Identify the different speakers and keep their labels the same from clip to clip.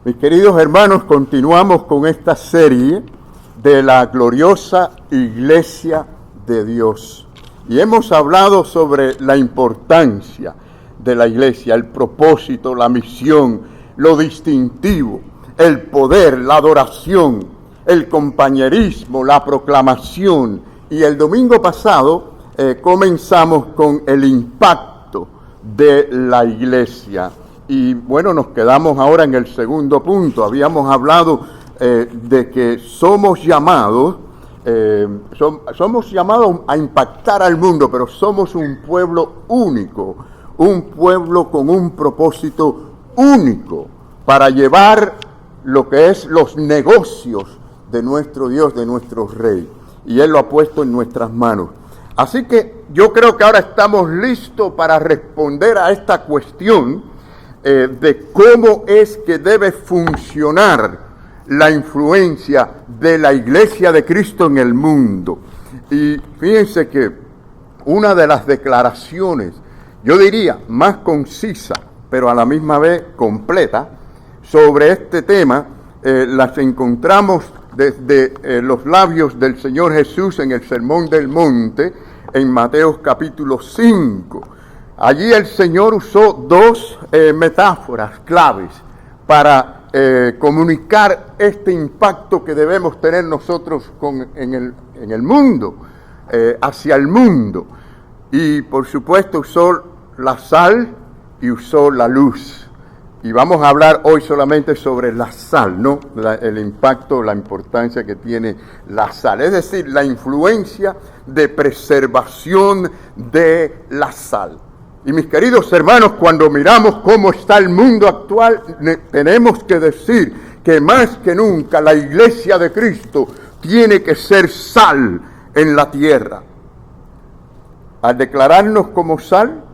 Speaker 1: Mis queridos hermanos, continuamos con esta serie de la gloriosa Iglesia de Dios. Y hemos hablado sobre la importancia de la Iglesia, el propósito, la misión, lo distintivo, el poder, la adoración, el compañerismo, la proclamación. Y el domingo pasado comenzamos con el impacto de la Iglesia. Y bueno, nos quedamos ahora en el segundo punto. Habíamos hablado de que somos llamados a impactar al mundo, pero somos un pueblo único, un pueblo con un propósito único para llevar lo que es los negocios de nuestro Dios, de nuestro Rey. Y Él lo ha puesto en nuestras manos. Así que yo creo que ahora estamos listos para responder a esta cuestión de cómo es que debe funcionar la influencia de la Iglesia de Cristo en el mundo. Y fíjense que una de las declaraciones, yo diría más concisa, pero a la misma vez completa, sobre este tema, las encontramos desde los labios del Señor Jesús en el Sermón del Monte, en Mateo capítulo 5. Allí el Señor usó dos metáforas claves para comunicar este impacto que debemos tener nosotros en el mundo, hacia el mundo. Y por supuesto usó la sal y usó la luz. Y vamos a hablar hoy solamente sobre la sal, ¿no? El impacto, la importancia que tiene la sal. Es decir, la influencia de preservación de la sal. Y mis queridos hermanos, cuando miramos cómo está el mundo actual, tenemos que decir que más que nunca la Iglesia de Cristo tiene que ser sal en la tierra. Al declararnos como sal,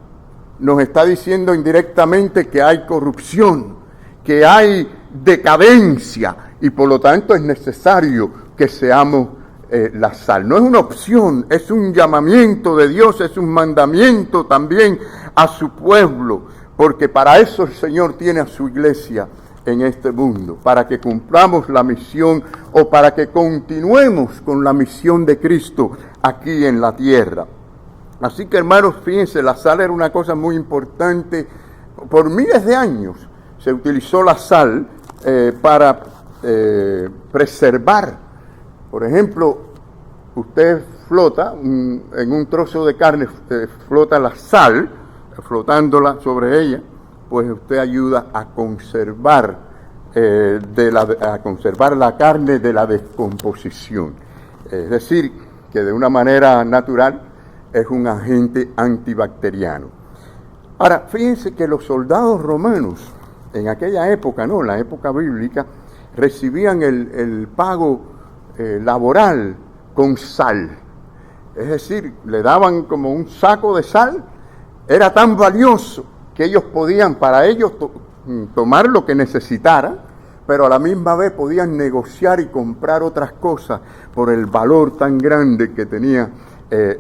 Speaker 1: nos está diciendo indirectamente que hay corrupción, que hay decadencia, y por lo tanto es necesario que seamos la sal. No es una opción, es un llamamiento de Dios, es un mandamiento también a su pueblo, porque para eso el Señor tiene a su iglesia en este mundo, para que cumplamos la misión o para que continuemos con la misión de Cristo aquí en la tierra. Así que hermanos, fíjense, la sal era una cosa muy importante. Por miles de años se utilizó la sal para preservar. Por ejemplo, usted flota en un trozo de carne, flota la sal, flotándola sobre ella, pues usted ayuda a conservar, a conservar la carne de la descomposición. Es decir, que de una manera natural es un agente antibacteriano. Ahora, fíjense que los soldados romanos, en aquella época, ¿no?, en la época bíblica, recibían el pago laboral con sal. Es decir, le daban como un saco de sal. Era tan valioso que ellos podían, para ellos, tomar lo que necesitaran, pero a la misma vez podían negociar y comprar otras cosas por el valor tan grande que tenía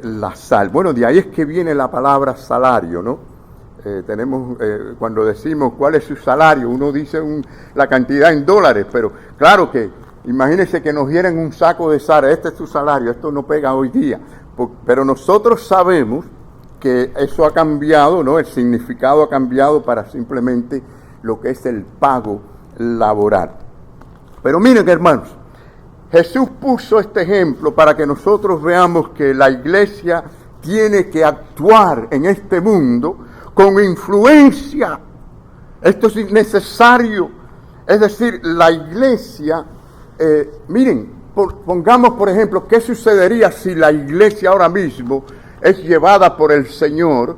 Speaker 1: la sal. Bueno, de ahí es que viene la palabra salario, ¿no? Tenemos, cuando decimos cuál es su salario, uno dice la cantidad en dólares, pero claro que, imagínense que nos dieran un saco de sal, este es su salario, esto no pega hoy día, pero nosotros sabemos que eso ha cambiado, ¿no? El significado ha cambiado para simplemente lo que es el pago laboral. Pero miren, hermanos, Jesús puso este ejemplo para que nosotros veamos que la iglesia tiene que actuar en este mundo con influencia. Esto es necesario. Es decir, la iglesia, miren, pongamos por ejemplo, ¿qué sucedería si la iglesia ahora mismo es llevada por el Señor?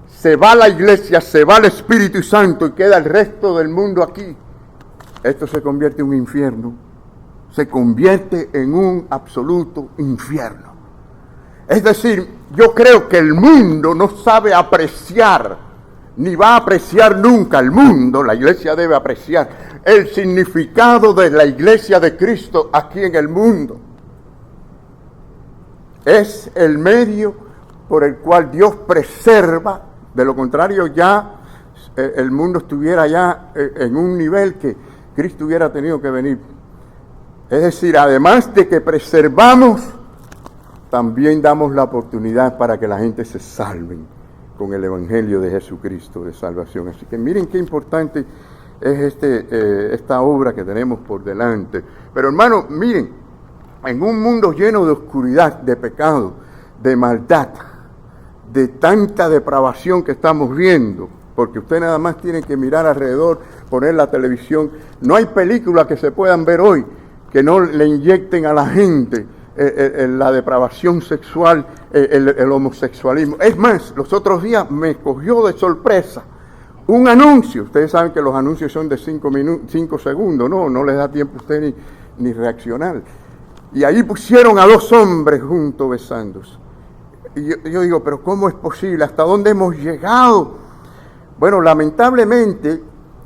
Speaker 1: Se va la iglesia, se va el Espíritu Santo y queda el resto del mundo aquí. Esto se convierte en un infierno. Se convierte en un absoluto infierno. Es decir, yo creo que el mundo no sabe apreciar, ni va a apreciar nunca el mundo, la iglesia debe apreciar el significado de la iglesia de Cristo aquí en el mundo. Es el medio por el cual Dios preserva, de lo contrario ya el mundo estuviera ya en un nivel que Cristo hubiera tenido que venir. Es decir, además de que preservamos, también damos la oportunidad para que la gente se salve con el Evangelio de Jesucristo de salvación. Así que miren qué importante es esta obra que tenemos por delante. Pero hermanos, miren, en un mundo lleno de oscuridad, de pecado, de maldad, de tanta depravación que estamos viendo, porque usted nada más tiene que mirar alrededor, poner la televisión. No hay películas que se puedan ver hoy que no le inyecten a la gente la depravación sexual, el homosexualismo. Es más, los otros días me cogió de sorpresa un anuncio. Ustedes saben que los anuncios son de 5 segundos, no les da tiempo a usted ni reaccionar. Y ahí pusieron a 2 hombres juntos besándose. Y yo digo, pero ¿cómo es posible? ¿Hasta dónde hemos llegado? Bueno, lamentablemente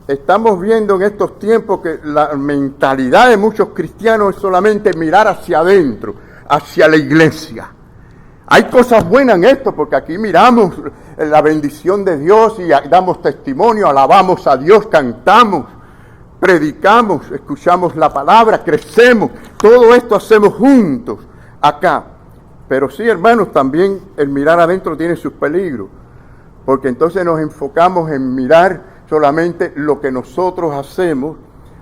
Speaker 1: estamos viendo en estos tiempos que la mentalidad de muchos cristianos es solamente mirar hacia adentro, hacia la iglesia. Hay cosas buenas en esto, porque aquí miramos la bendición de Dios y damos testimonio, alabamos a Dios, cantamos, predicamos, escuchamos la palabra, crecemos. Todo esto hacemos juntos acá. Pero sí, hermanos, también el mirar adentro tiene sus peligros, porque entonces nos enfocamos en mirar solamente lo que nosotros hacemos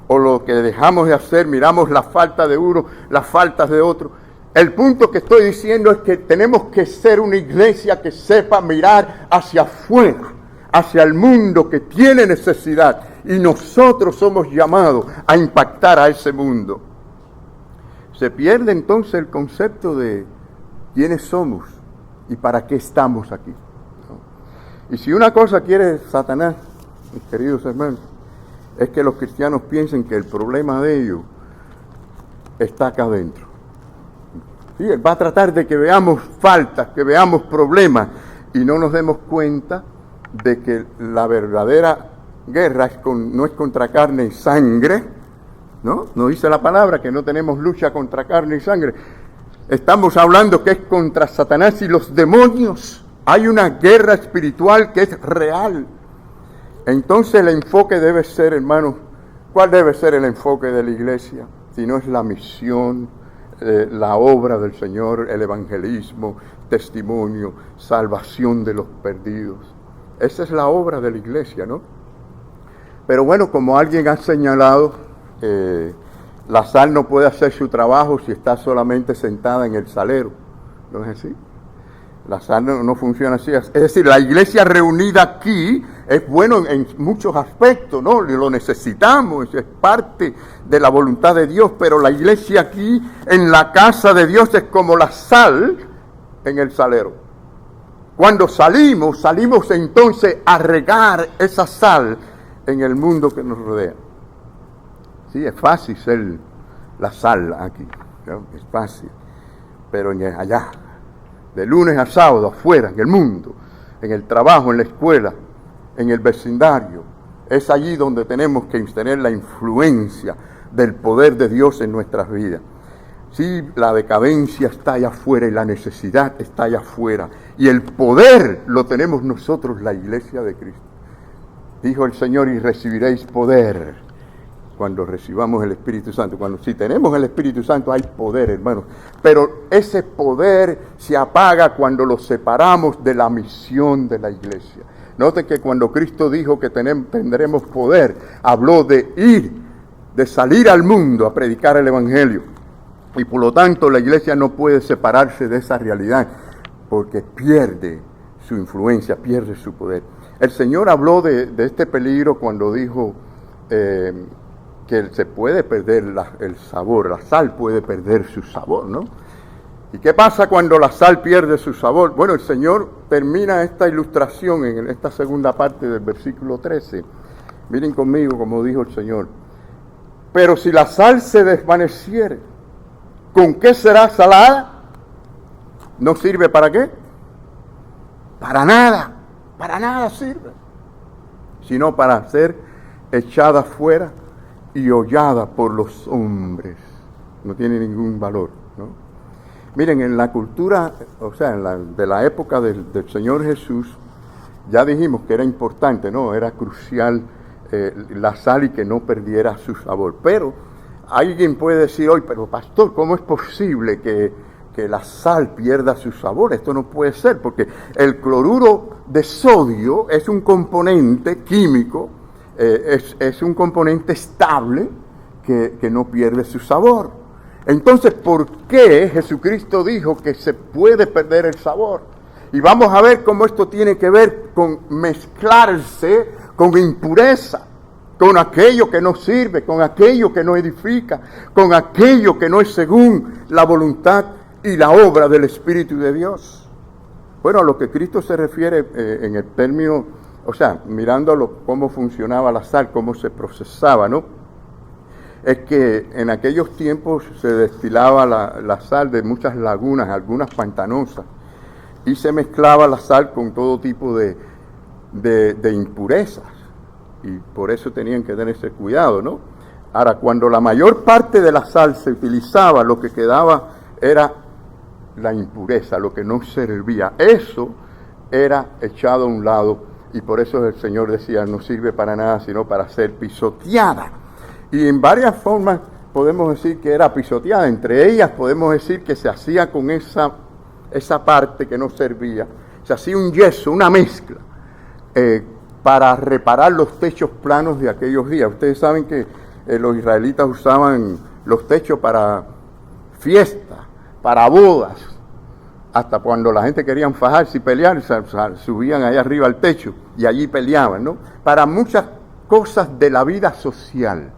Speaker 1: o lo que dejamos de hacer, miramos la falta de uno, las faltas de otro. El punto que estoy diciendo es que tenemos que ser una iglesia que sepa mirar hacia afuera, hacia el mundo que tiene necesidad, y nosotros somos llamados a impactar a ese mundo. Se pierde entonces el concepto de quiénes somos y para qué estamos aquí, ¿no? Y si una cosa quiere Satanás, mis queridos hermanos, es que los cristianos piensen que el problema de ellos está acá adentro. Sí, él va a tratar de que veamos faltas, que veamos problemas y no nos demos cuenta de que la verdadera guerra no es contra carne y sangre, ¿no? No dice la palabra que no tenemos lucha contra carne y sangre. Estamos hablando que es contra Satanás y los demonios. Hay una guerra espiritual que es real. Entonces el enfoque debe ser, hermanos, ¿cuál debe ser el enfoque de la iglesia? Si no es la misión, la obra del Señor, el evangelismo, testimonio, salvación de los perdidos. Esa es la obra de la iglesia, ¿no? Pero bueno, como alguien ha señalado, la sal no puede hacer su trabajo si está solamente sentada en el salero. ¿No es así? La sal no funciona así. Es decir, la iglesia reunida aquí es bueno en muchos aspectos, ¿no? Lo necesitamos, es parte de la voluntad de Dios, pero la iglesia aquí, en la casa de Dios, es como la sal en el salero. Cuando salimos entonces a regar esa sal en el mundo que nos rodea. Sí, es fácil ser la sal aquí, ¿no? Es fácil, pero allá, de lunes a sábado, afuera, en el mundo, en el trabajo, en la escuela, en el vecindario, es allí donde tenemos que tener la influencia del poder de Dios en nuestras vidas. Sí, la decadencia está allá afuera y la necesidad está allá afuera, y el poder lo tenemos nosotros, la iglesia de Cristo. Dijo el Señor, y recibiréis poder cuando recibamos el Espíritu Santo. Si tenemos el Espíritu Santo hay poder, hermanos. Pero ese poder se apaga cuando lo separamos de la misión de la iglesia. Noten que cuando Cristo dijo que tendremos poder, habló de ir, de salir al mundo a predicar el Evangelio. Y por lo tanto la iglesia no puede separarse de esa realidad, porque pierde su influencia, pierde su poder. El Señor habló de este peligro cuando dijo que se puede perder el sabor, la sal puede perder su sabor, ¿no? ¿Y qué pasa cuando la sal pierde su sabor? Bueno, el Señor termina esta ilustración en esta segunda parte del versículo 13. Miren conmigo como dijo el Señor. Pero si la sal se desvaneciere, ¿con qué será salada? ¿No sirve para qué? Para nada sirve, sino para ser echada fuera y hollada por los hombres. No tiene ningún valor, ¿no? Miren, en la cultura, o sea, de la época del Señor Jesús, ya dijimos que era importante, ¿no? Era crucial la sal y que no perdiera su sabor. Pero alguien puede decir hoy, pero pastor, ¿cómo es posible que la sal pierda su sabor? Esto no puede ser, porque el cloruro de sodio es un componente químico, es un componente estable que no pierde su sabor. Entonces, ¿por qué Jesucristo dijo que se puede perder el sabor? Y vamos a ver cómo esto tiene que ver con mezclarse con impureza, con aquello que no sirve, con aquello que no edifica, con aquello que no es según la voluntad y la obra del Espíritu de Dios. Bueno, a lo que Cristo se refiere en el término, o sea, mirando cómo funcionaba la sal, cómo se procesaba, ¿no? Es que en aquellos tiempos se destilaba la sal de muchas lagunas, algunas pantanosas, y se mezclaba la sal con todo tipo de impurezas, y por eso tenían que tener ese cuidado, ¿no? Ahora, cuando la mayor parte de la sal se utilizaba, lo que quedaba era la impureza, lo que no servía. Eso era echado a un lado, y por eso el Señor decía, no sirve para nada, sino para ser pisoteada. Y en varias formas podemos decir que era pisoteada. Entre ellas podemos decir que se hacía con esa parte que no servía, se hacía un yeso, una mezcla, para reparar los techos planos de aquellos días. Ustedes saben que los israelitas usaban los techos para fiestas, para bodas, hasta cuando la gente quería fajarse y pelear, subían allá arriba al techo y allí peleaban, ¿no? Para muchas cosas de la vida social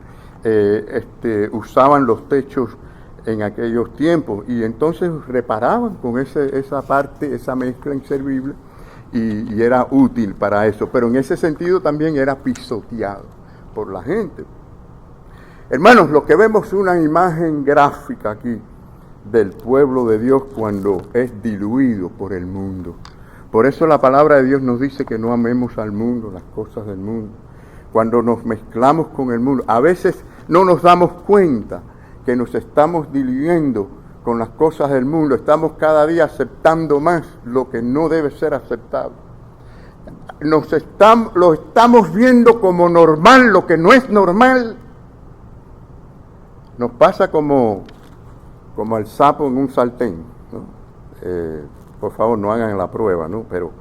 Speaker 1: usaban los techos en aquellos tiempos, y entonces reparaban con esa parte, esa mezcla inservible, y era útil para eso, pero en ese sentido también era pisoteado por la gente. Hermanos, lo que vemos es una imagen gráfica aquí del pueblo de Dios cuando es diluido por el mundo. Por eso la palabra de Dios nos dice que no amemos al mundo, las cosas del mundo. Cuando nos mezclamos con el mundo, a veces no nos damos cuenta que nos estamos diluyendo con las cosas del mundo, estamos cada día aceptando más lo que no debe ser aceptado. Lo estamos viendo como normal lo que no es normal. Nos pasa como al sapo en un sartén, ¿no? Por favor, no hagan la prueba, ¿no? Pero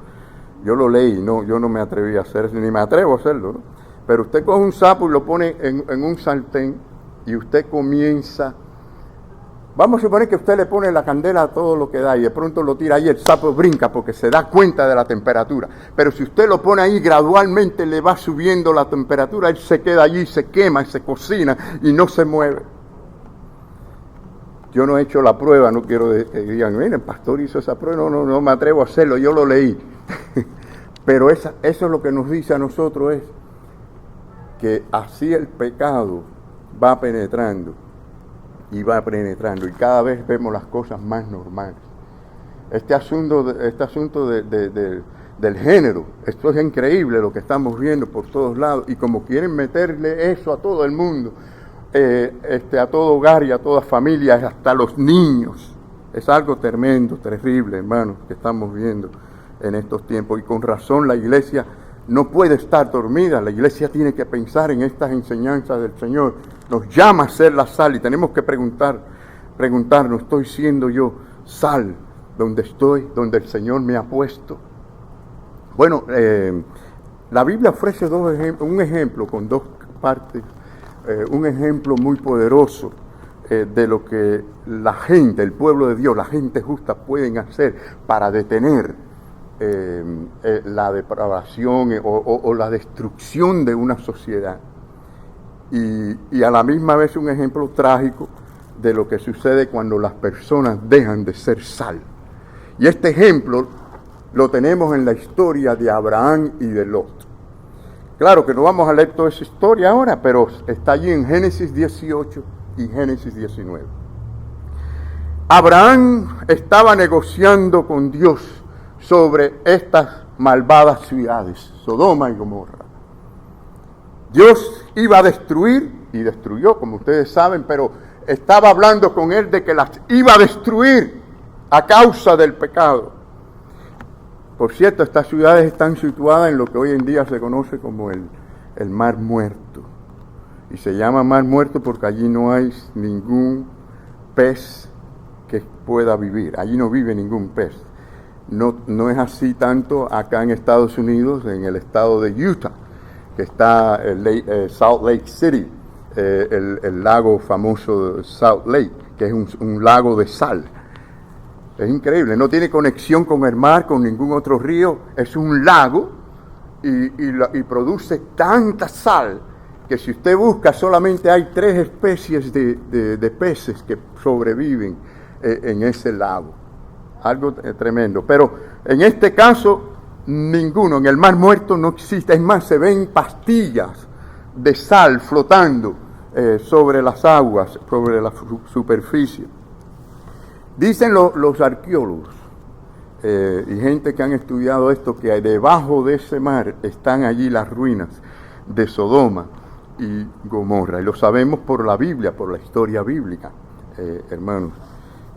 Speaker 1: yo lo leí, no, yo no me atreví a hacer eso, ni me atrevo a hacerlo, ¿no? Pero usted coge un sapo y lo pone en un sartén, y usted comienza, vamos a suponer que usted le pone la candela a todo lo que da, y de pronto lo tira ahí, el sapo brinca porque se da cuenta de la temperatura. Pero si usted lo pone ahí, gradualmente le va subiendo la temperatura, él se queda allí, se quema, se cocina y no se mueve. Yo no he hecho la prueba, no quiero que digan, miren, el pastor hizo esa prueba, no me atrevo a hacerlo, yo lo leí. Pero eso es lo que nos dice a nosotros, es que así el pecado va penetrando, y cada vez vemos las cosas más normales. Este asunto del género, esto es increíble lo que estamos viendo por todos lados, y como quieren meterle eso a todo el mundo, a todo hogar y a toda familia, hasta los niños. Es algo tremendo, terrible, hermanos, que estamos viendo en estos tiempos, y con razón la iglesia no puede estar dormida. La iglesia tiene que pensar en estas enseñanzas del Señor. Nos llama a ser la sal, y tenemos que preguntarnos, ¿estoy siendo yo sal donde estoy, donde el Señor me ha puesto? Bueno, la Biblia ofrece un ejemplo con dos partes, un ejemplo muy poderoso de lo que la gente, el pueblo de Dios, la gente justa pueden hacer para detener la depravación o la destrucción de una sociedad, y a la misma vez un ejemplo trágico de lo que sucede cuando las personas dejan de ser sal. Y este ejemplo lo tenemos en la historia de Abraham y de Lot. Claro que no vamos a leer toda esa historia ahora, pero está allí en Génesis 18 y Génesis 19. Abraham estaba negociando con Dios sobre estas malvadas ciudades, Sodoma y Gomorra. Dios iba a destruir, y destruyó, como ustedes saben, pero estaba hablando con él de que las iba a destruir a causa del pecado. Por cierto, estas ciudades están situadas en lo que hoy en día se conoce como el el Mar Muerto. Y se llama Mar Muerto porque allí no hay ningún pez que pueda vivir. Allí no vive ningún pez. No es así tanto acá en Estados Unidos, en el estado de Utah, que está Salt Lake City, el lago famoso de Salt Lake, que es un lago de sal. Es increíble, no tiene conexión con el mar, con ningún otro río, es un lago y produce tanta sal que si usted busca solamente hay 3 especies de peces que sobreviven en ese lago. Algo tremendo, pero en este caso ninguno, en el Mar Muerto no existe, es más, se ven pastillas de sal flotando sobre las aguas, sobre la superficie. Dicen los arqueólogos y gente que han estudiado esto que debajo de ese mar están allí las ruinas de Sodoma y Gomorra, y lo sabemos por la Biblia, por la historia bíblica, hermanos.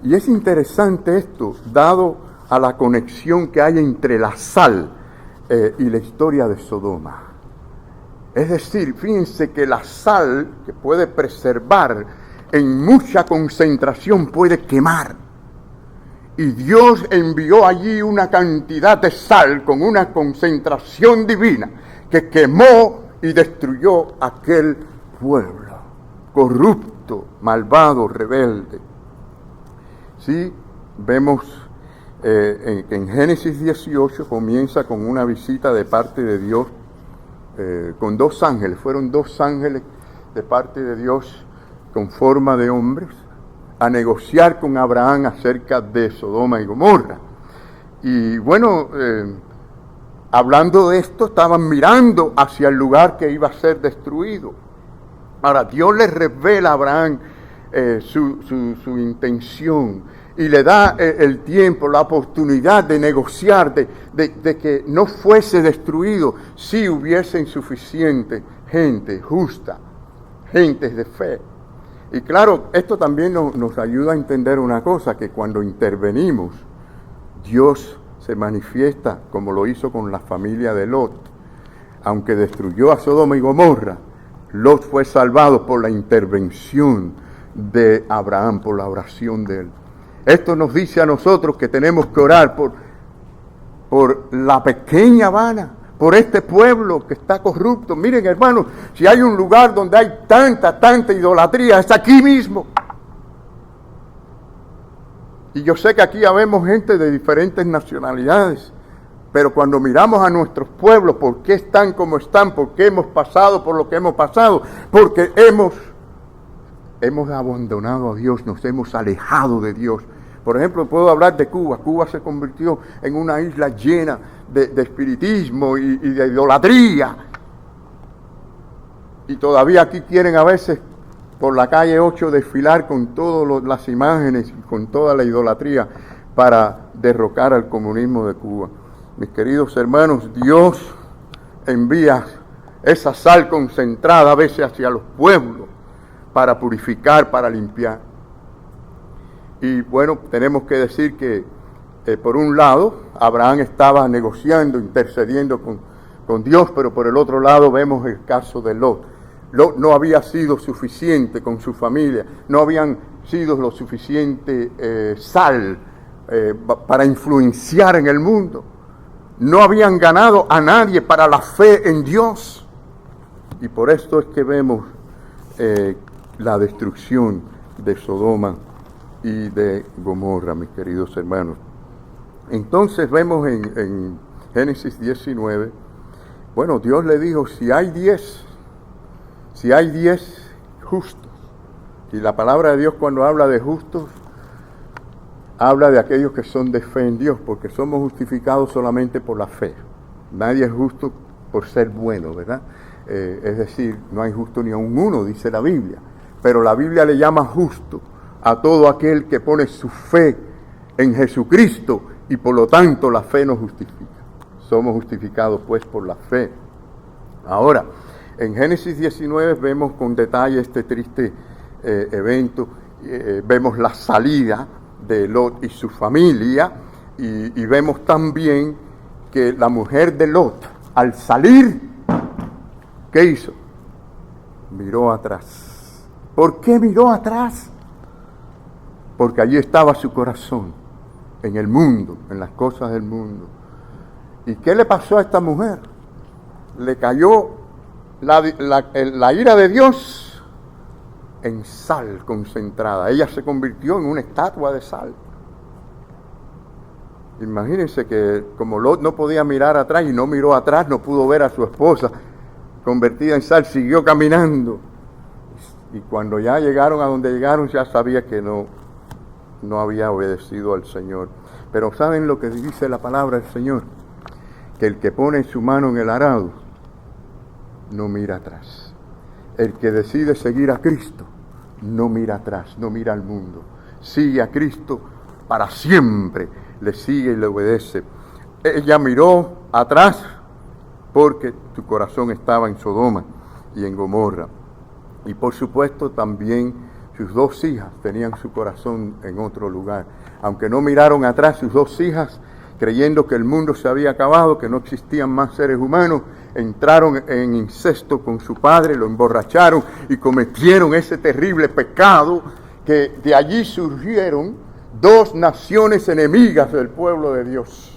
Speaker 1: Y es interesante esto, dado a la conexión que hay entre la sal y la historia de Sodoma. Es decir, fíjense que la sal, que puede preservar, en mucha concentración puede quemar. Y Dios envió allí una cantidad de sal con una concentración divina que quemó y destruyó aquel pueblo corrupto, malvado, rebelde. Sí, vemos en Génesis 18 comienza con una visita de parte de Dios con 2 ángeles. Fueron 2 ángeles de parte de Dios con forma de hombres a negociar con Abraham acerca de Sodoma y Gomorra. Y bueno, hablando de esto, estaban mirando hacia el lugar que iba a ser destruido. Ahora, Dios le revela a Abraham su intención y le da el tiempo, la oportunidad de negociar, de que no fuese destruido si hubiesen suficiente gente justa, gentes de fe. Y claro, esto también nos ayuda a entender una cosa, que cuando intervenimos, Dios se manifiesta como lo hizo con la familia de Lot. Aunque destruyó a Sodoma y Gomorra, Lot fue salvado por la intervención de Abraham, por la oración de él. Esto nos dice a nosotros que tenemos que orar por la pequeña Habana, por este pueblo que está corrupto. Miren, hermanos, si hay un lugar donde hay tanta idolatría, es aquí mismo. Y yo sé que aquí habemos gente de diferentes nacionalidades, pero cuando miramos a nuestros pueblos, ¿por qué están como están? ¿Por qué hemos pasado por lo que hemos pasado? Porque hemos abandonado a Dios, nos hemos alejado de Dios. Por ejemplo, puedo hablar de Cuba. Cuba se convirtió en una isla llena de espiritismo y de idolatría. Y todavía aquí quieren a veces por la calle 8 desfilar con todas las imágenes y con toda la idolatría para derrocar al comunismo de Cuba. Mis queridos hermanos, Dios envía esa sal concentrada a veces hacia los pueblos para purificar, para limpiar. Y bueno, tenemos que decir que por un lado Abraham estaba negociando, intercediendo con Dios, pero por el otro lado vemos el caso de Lot. Lot no había sido suficiente con su familia, no habían sido lo suficiente sal para influenciar en el mundo. No habían ganado a nadie para la fe en Dios. Y por esto es que vemos la destrucción de Sodoma y de Gomorra, mis queridos hermanos. Entonces vemos en Génesis 19, bueno, Dios le dijo, si hay 10 justos, y la palabra de Dios cuando habla de justos, habla de aquellos que son de fe en Dios, porque somos justificados solamente por la fe. Nadie es justo por ser bueno, ¿verdad? Es decir, no hay justo ni aun uno, dice la Biblia. Pero la Biblia le llama justo a todo aquel que pone su fe en Jesucristo y por lo tanto la fe nos justifica. Somos justificados pues por la fe. Ahora, en Génesis 19 vemos con detalle este triste evento, vemos la salida de Lot y su familia y vemos también que la mujer de Lot al salir ¿qué hizo? Miró atrás. ¿Por qué miró atrás? Porque allí estaba su corazón, en el mundo, en las cosas del mundo. ¿Y qué le pasó a esta mujer? Le cayó la ira de Dios en sal concentrada. Ella se convirtió en una estatua de sal. Imagínense que como Lot no podía mirar atrás y no miró atrás, no pudo ver a su esposa convertida en sal, siguió caminando. Y cuando ya llegaron a donde llegaron, ya sabía que no había obedecido al Señor. Pero ¿saben lo que dice la palabra del Señor? Que el que pone su mano en el arado no mira atrás. El que decide seguir a Cristo no mira atrás, no mira al mundo. Sigue a Cristo para siempre, le sigue y le obedece. Ella miró atrás porque su corazón estaba en Sodoma y en Gomorra. Y por supuesto también sus dos hijas tenían su corazón en otro lugar. Aunque no miraron atrás, sus dos hijas, creyendo que el mundo se había acabado, que no existían más seres humanos, entraron en incesto con su padre, lo emborracharon y cometieron ese terrible pecado, que de allí surgieron dos naciones enemigas del pueblo de Dios.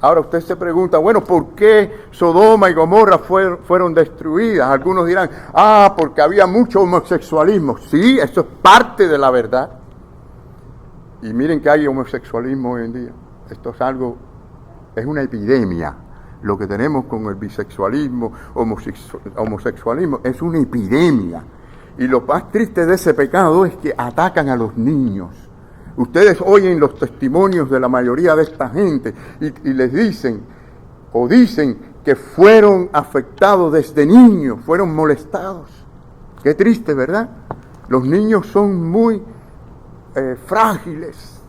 Speaker 1: Ahora usted se pregunta, bueno, ¿por qué Sodoma y Gomorra fueron destruidas? Algunos dirán, porque había mucho homosexualismo. Sí, eso es parte de la verdad. Y miren que hay homosexualismo hoy en día. Esto es una epidemia. Lo que tenemos con el bisexualismo, homosexualismo, es una epidemia. Y lo más triste de ese pecado es que atacan a los niños. Ustedes oyen los testimonios de la mayoría de esta gente y les dicen que fueron afectados desde niños, fueron molestados. Qué triste, ¿verdad? Los niños son muy frágiles.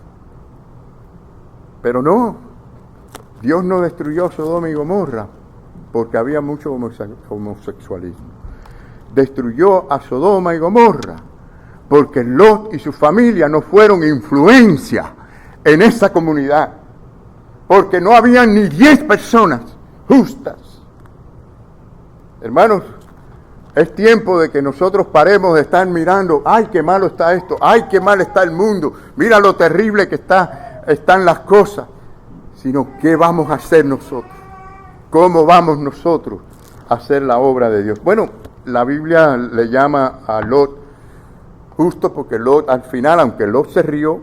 Speaker 1: Pero no, Dios no destruyó Sodoma y Gomorra porque había mucho homosexualismo. Destruyó a Sodoma y Gomorra porque Lot y su familia no fueron influencia en esa comunidad, porque no habían ni 10 personas justas. Hermanos, es tiempo de que nosotros paremos de estar mirando, ¡ay, qué malo está esto! ¡Ay, qué mal está el mundo! ¡Mira lo terrible que están las cosas! Sino, ¿qué vamos a hacer nosotros? ¿Cómo vamos nosotros a hacer la obra de Dios? Bueno, la Biblia le llama a Lot justo porque Lot, al final, aunque Lot se rió,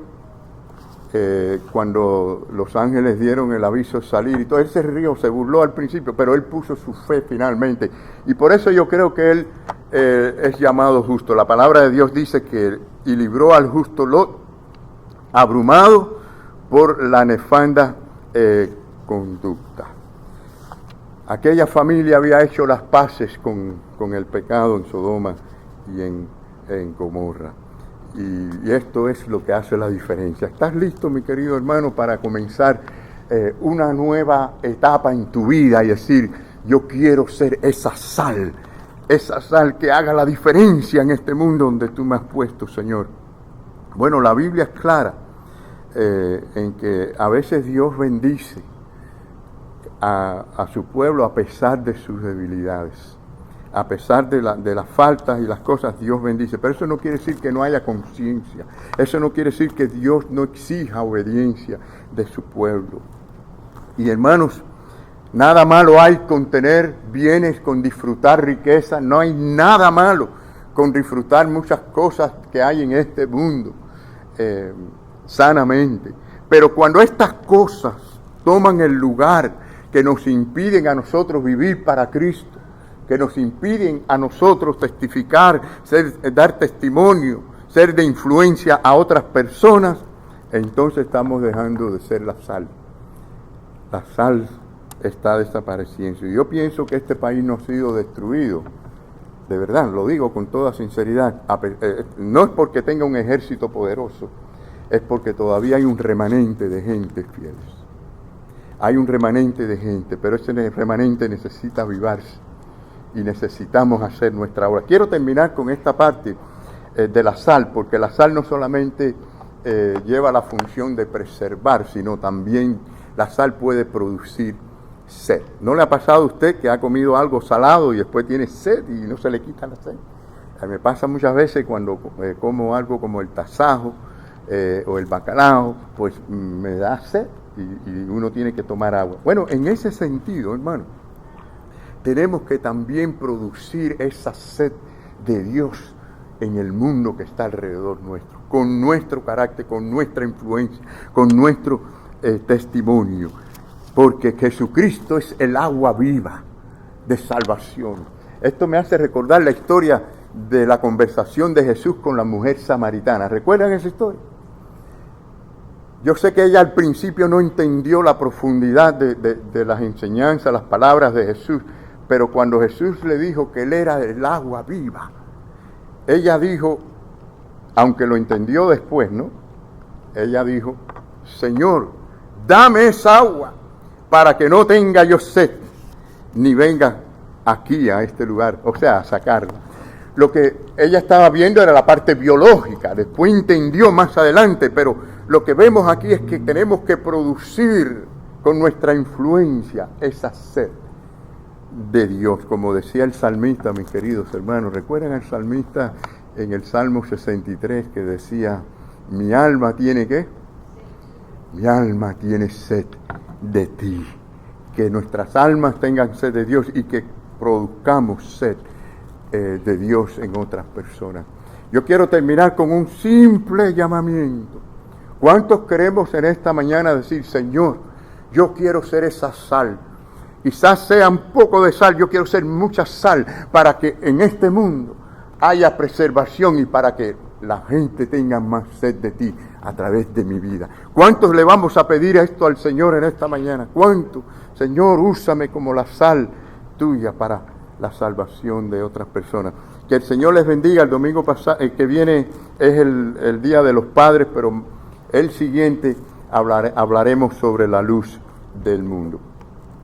Speaker 1: cuando los ángeles dieron el aviso de salir, y todo, él se rió, se burló al principio, pero él puso su fe finalmente. Y por eso yo creo que él es llamado justo. La palabra de Dios dice que, y libró al justo Lot, abrumado por la nefanda conducta. Aquella familia había hecho las paces con el pecado en Sodoma y en Gomorra. Y esto es lo que hace la diferencia. ¿Estás listo, mi querido hermano, para comenzar una nueva etapa en tu vida y decir, yo quiero ser esa sal que haga la diferencia en este mundo donde tú me has puesto, Señor? Bueno, la Biblia es clara en que a veces Dios bendice a su pueblo a pesar de sus debilidades. A pesar de las faltas y las cosas, Dios bendice. Pero eso no quiere decir que no haya conciencia. Eso no quiere decir que Dios no exija obediencia de su pueblo. Y hermanos, nada malo hay con tener bienes, con disfrutar riqueza. No hay nada malo con disfrutar muchas cosas que hay en este mundo sanamente. Pero cuando estas cosas toman el lugar que nos impiden a nosotros vivir para Cristo, que nos impiden a nosotros testificar, dar testimonio, ser de influencia a otras personas, entonces estamos dejando de ser la sal. La sal está desapareciendo. Y yo pienso que este país no ha sido destruido, de verdad, lo digo con toda sinceridad. No es porque tenga un ejército poderoso, es porque todavía hay un remanente de gente fieles. Hay un remanente de gente, pero ese remanente necesita avivarse. Y necesitamos hacer nuestra obra. Quiero terminar con esta parte de la sal, porque la sal no solamente lleva la función de preservar, sino también la sal puede producir sed. ¿No le ha pasado a usted que ha comido algo salado y después tiene sed y no se le quita la sed? Me pasa muchas veces cuando como algo como el tasajo o el bacalao, pues me da sed y uno tiene que tomar agua. Bueno, en ese sentido, hermano, tenemos que también producir esa sed de Dios en el mundo que está alrededor nuestro, con nuestro carácter, con nuestra influencia, con nuestro testimonio, porque Jesucristo es el agua viva de salvación. Esto me hace recordar la historia de la conversación de Jesús con la mujer samaritana. ¿Recuerdan esa historia? Yo sé que ella al principio no entendió la profundidad de las enseñanzas, las palabras de Jesús, pero cuando Jesús le dijo que Él era el agua viva, ella dijo, aunque lo entendió después, ¿no? Ella dijo, Señor, dame esa agua para que no tenga yo sed, ni venga aquí a este lugar, o sea, a sacarla. Lo que ella estaba viendo era la parte biológica, después entendió más adelante, pero lo que vemos aquí es que tenemos que producir con nuestra influencia esa sed de Dios, como decía el salmista, mis queridos hermanos. ¿Recuerdan al salmista en el Salmo 63 que decía, mi alma tiene ¿qué? Mi alma tiene sed de ti. Que nuestras almas tengan sed de Dios y que produzcamos sed de Dios en otras personas. Yo quiero terminar con un simple llamamiento. ¿Cuántos queremos en esta mañana decir, Señor, yo quiero ser esa sal? Quizás sea un poco de sal, yo quiero ser mucha sal para que en este mundo haya preservación y para que la gente tenga más sed de ti a través de mi vida. ¿Cuántos le vamos a pedir esto al Señor en esta mañana? ¿Cuántos? Señor, úsame como la sal tuya para la salvación de otras personas. Que el Señor les bendiga. El domingo pasado, el que viene es el Día de los Padres, pero el siguiente hablaremos sobre la luz del mundo.